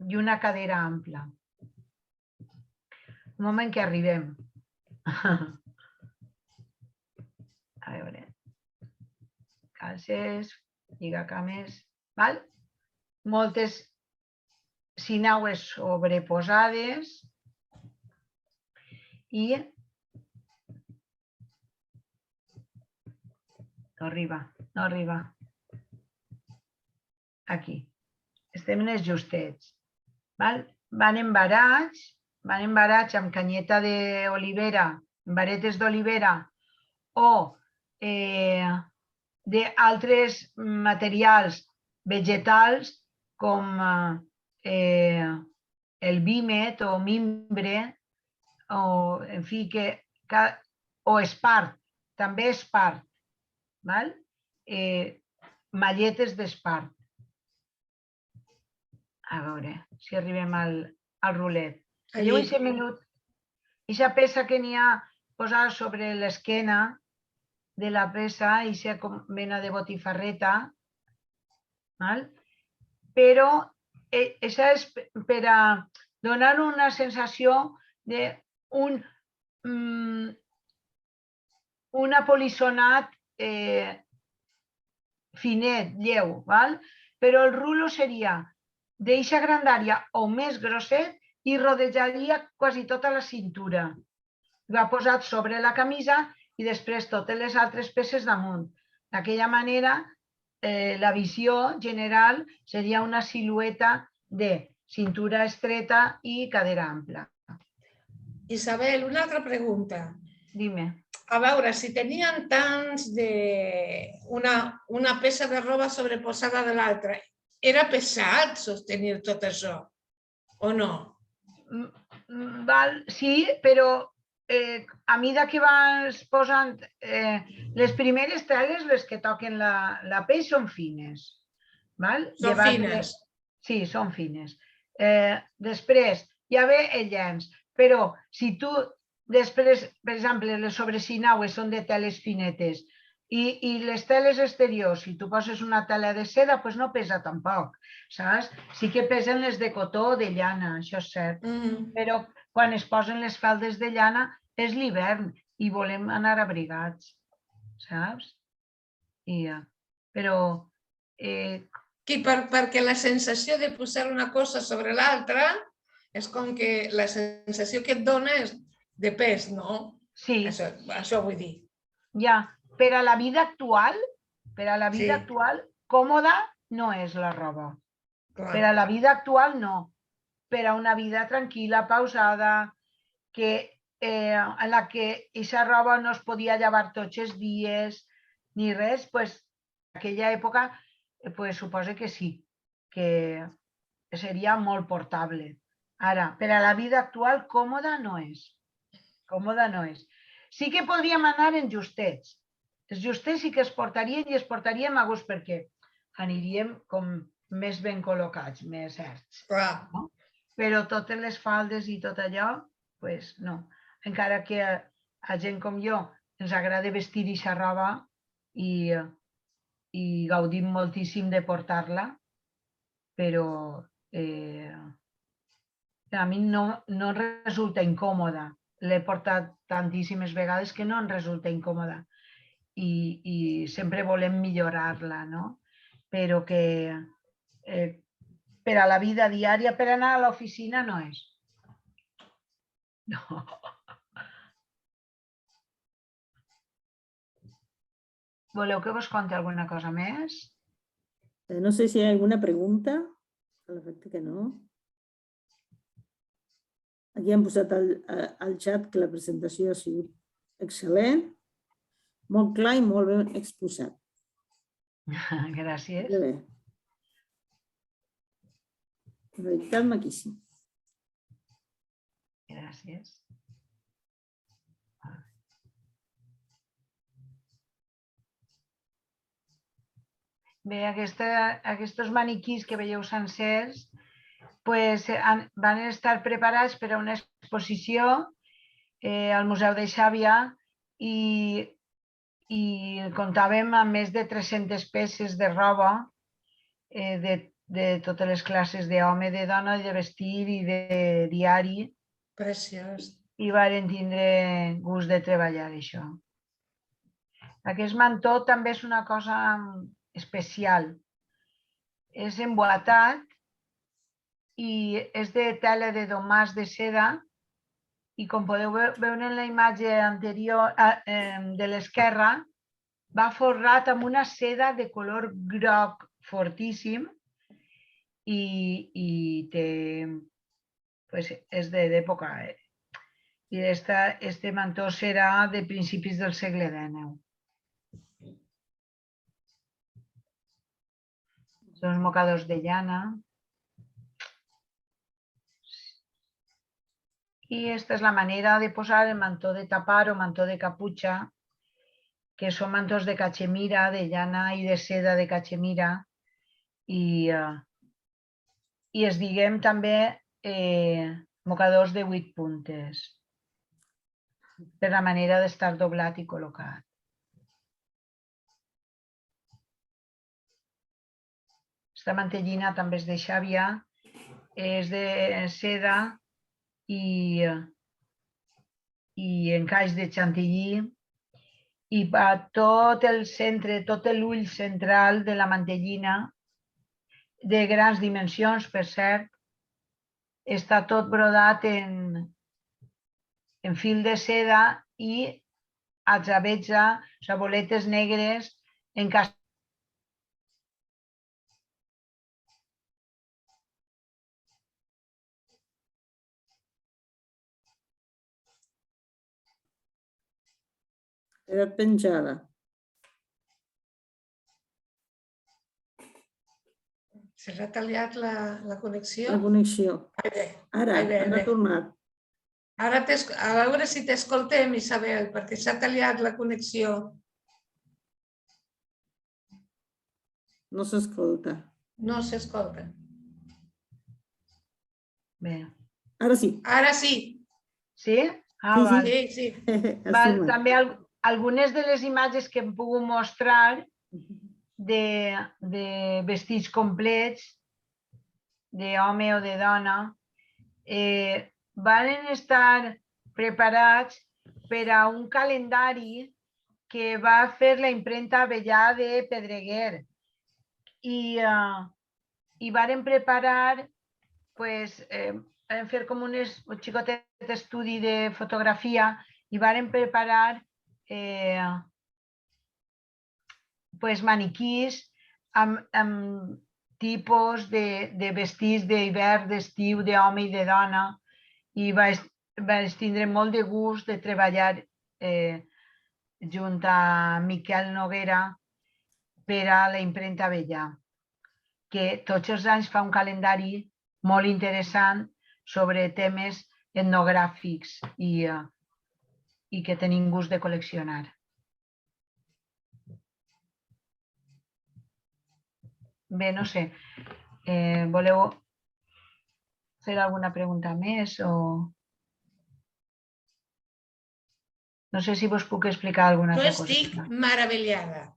i una cadera ampla. Un moment que arribem. A veure. Calces, lligacames, val? Moltes sinagües sobreposades i no arriba. Aquí. Estem en els justets. Van embarats amb canyeta d'olivera, amb varetes d'olivera o d'altres materials vegetals com el vímet o mimbre o, en fi, o espart, també espart. Malletes d'espart. A veure si arribem al rulet. Veieu aquest menut Aquesta peça que n'hi ha posada sobre l'esquena de la peça, aquesta mena de botifarreta, però això és per a donar una sensació d'un apolissonat finet, lleu, però el rulo seria d'eixa grandària o més grosset i rodejaria quasi tota la cintura. Va posat sobre la camisa i després totes les altres peces damunt. D'aquella manera, la visió general seria una silueta de cintura estreta i cadera ampla. Isabel, una altra pregunta. Dime. A veure, si tenien tants una peça de roba sobreposada de l'altra, era pesat sostenir tot això, o no? Sí, però a mesura que vas posant... les primeres teles, les que toquen la pell, són fines. Són fines? Sí, són fines. Després hi ha el llenç, però si tu després, per exemple, les sobresinaues són de teles finetes i les teles exteriors, si tu poses una tela de seda, doncs no pesa tampoc, saps? Sí que pesen les de cotó o de llana, això és cert. Però quan es posen les faldes de llana és l'hivern i volem anar abrigats, saps? Però... Perquè la sensació de posar una cosa sobre l'altra és com que la sensació que et dona és de pes, no? Sí. Això vull dir. Ja, per a la vida actual, còmoda no és la roba. Per a la vida actual no. Per a una vida tranquil·la, pausada, en la que aquesta roba no es podia llevar tots els dies ni res, doncs en aquella època suposo que sí, que seria molt portable. Ara, per a la vida actual, còmoda no és. Còmoda no és. Sí que podríem anar en justets. Els justets sí que es portarien i es portarien a gust perquè aniríem com més ben col·locats, més certs. No? Però totes les faldes i tot allò, doncs no. Encara que a gent com jo ens agrada vestir aquesta roba i gaudim moltíssim de portar-la, però a mi no resulta incòmoda. L'he portat tantíssimes vegades que no em resulta incòmoda i sempre volem millorar-la, no? Però que per a la vida diària, per anar a l'oficina, no és. No. Voleu que vos conti alguna cosa més? No sé si hi ha alguna pregunta. A l'efecte que no. Aquí hem posat al xat que la presentació ha sigut excel·lent, molt clar i molt ben exposat. Gràcies. Bé. En veritat, maquíssim. Gràcies. Bé, aquests maniquís que veieu sencers van estar preparats per a una exposició al Museu de Xàbia i comptàvem amb més de 300 peces de roba de totes les classes d'home, de dona, de vestir i de diari. Preciós. I varen tindre gust de treballar això. Aquest mantó també és una cosa especial. És emboatat i és de tela de domàs de seda i com podeu veure en la imatge anterior de l'esquerra, va forrat amb una seda de color groc fortíssim i és d'època. I este mantó serà de principis del segle XIX. Són mocadors de llana. I aquesta és la manera de posar el mantó de tapar o mantó de caputxa, que són mantós de cachemira, de llana i de seda de cachemira. I es diguem també mocadors de 8 puntes. per la manera d'estar doblat i col·locat. Aquesta mantellina també és de Xàbia, és de seda i encaix de chantilly, i va tot el centre, tot l'ull central de la mantellina, de grans dimensions, per cert, està tot brodat en fil de seda i atzavetja, o sigui, boletes negres en cas. Era penjada. Se l'ha tallat la connexió? La connexió. Ara Ai, bé. ha tornat. Ara a veure si t'escoltem, Isabel, perquè s'ha tallat la connexió. No s'escolta. No s'escolta. Bé. Ara sí. Ara sí. Sí? Ah, Sí, val. Sí. Val. També algunes de les imatges que em puc mostrar de vestits complets, d'home o de dona, van estar preparats per a un calendari que va fer la impremta Avellà de Pedreguer. I varen preparar, vam fer com un xicotet estudi de fotografia i varen preparar maniquís amb tipus de vestits d'hivern, d'estiu, d'home i de dona, i vaig tindre molt de gust de treballar junt a Miquel Noguera per a la impremta Avellà, que tots els anys fa un calendari molt interessant sobre temes etnogràfics i que tenim gust de col·leccionar. Bé, no sé, voleu fer alguna pregunta més o... No sé si vos puc explicar alguna altra cosa. Jo estic meravellada.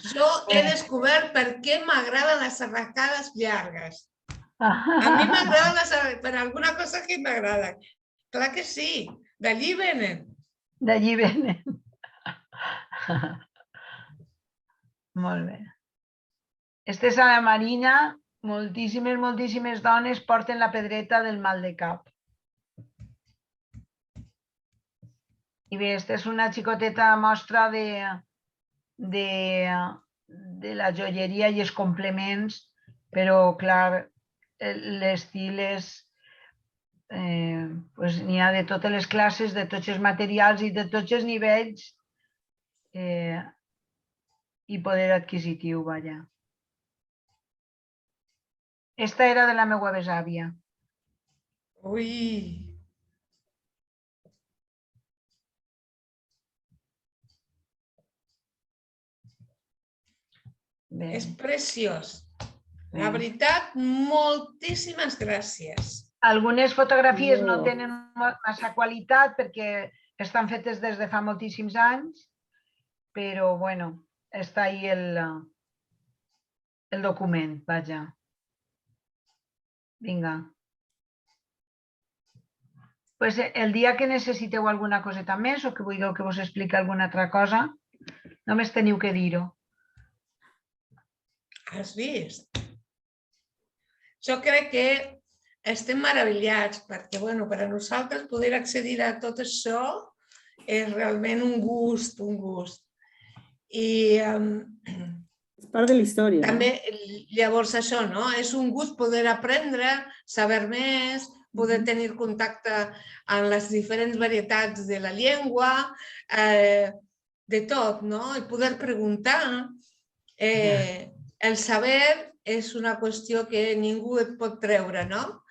Jo he descobert per què m'agraden les arracades llargues. A mi m'agraden per alguna cosa que m'agrada. Clar que sí, d'allí venen. D'allí venen. Molt bé. Estesa la Marina, moltíssimes dones porten la pedreta del mal de cap. I bé, aquesta és una xicoteta mostra de la joieria i els complements, però, clar, l'estil és... N'hi ha de totes les classes, de tots els materials i de tots els nivells i poder adquisitiu, vaja. Esta era de la meva besàvia. Ui! És preciós. La veritat, moltíssimes gràcies. Algunes fotografies no tenen massa qualitat perquè estan fetes des de fa moltíssims anys, però, bueno, està ahí el document, vaja. Vinga. Pues el dia que necessiteu alguna coseta més o que vulgueu que vos expliqui alguna altra cosa, només teniu que dir-ho. Has vist? Jo crec que estem meravellats perquè, bueno, per a nosaltres poder accedir a tot això és realment un gust, un gust. I és part de la història. També, llavors això, no? És un gust poder aprendre, saber més, poder tenir contacte amb les diferents varietats de la llengua, de tot, no? I poder preguntar. El saber és una qüestió que ningú et pot treure, no?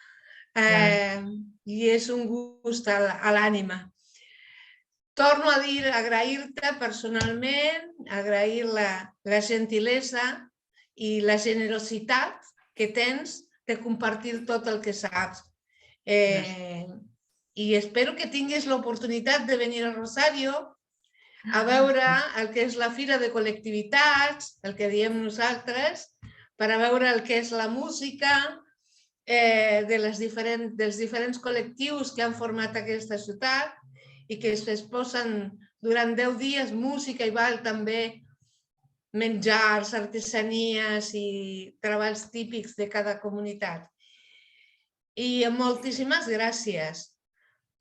I és un gust a l'ànima. Torno a dir, agrair-te personalment, agrair la gentilesa i la generositat que tens de compartir tot el que saps. i espero que tinguis l'oportunitat de venir a Rosario a veure el que és la Fira de Col·lectivitats, el que diem nosaltres, per a veure el que és la música dels diferents col·lectius que han format aquesta ciutat i que es posen durant 10 dies música i ball també, menjars, artesanies i treballs típics de cada comunitat. I moltíssimes gràcies.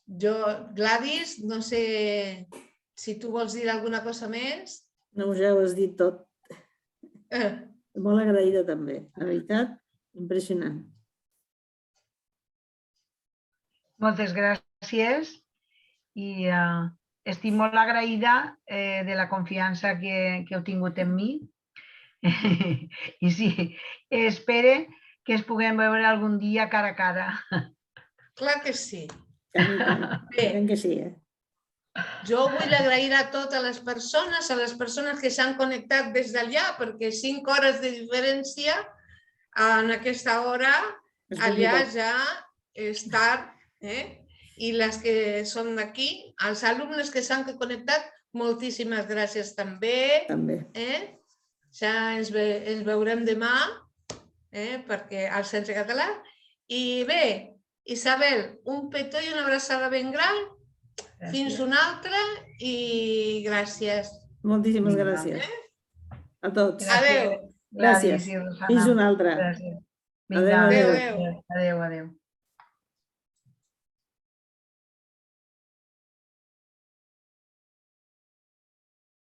Jo, Gladys, no sé si tu vols dir alguna cosa més. No, ja ho has dit tot. Molt agraïda també. La veritat, impressionant. Moltes gràcies i estic molt agraïda de la confiança que heu tingut en mi. I sí, espero que es puguem veure algun dia cara a cara. Clar que sí. Bé, que sí, Jo vull agrair a totes les persones que s'han connectat des d'allà, perquè 5 hores de diferència en aquesta hora, allà ja és tard. I les que són d'aquí, els alumnes que s'han connectat, moltíssimes gràcies també. Ja ens veurem demà al Centre Català. I bé, Isabel, un petó i una abraçada ben gran. Fins una altra i gràcies. Moltíssimes gràcies. A tots. Adéu. Gràcies. Fins una altra. Adéu.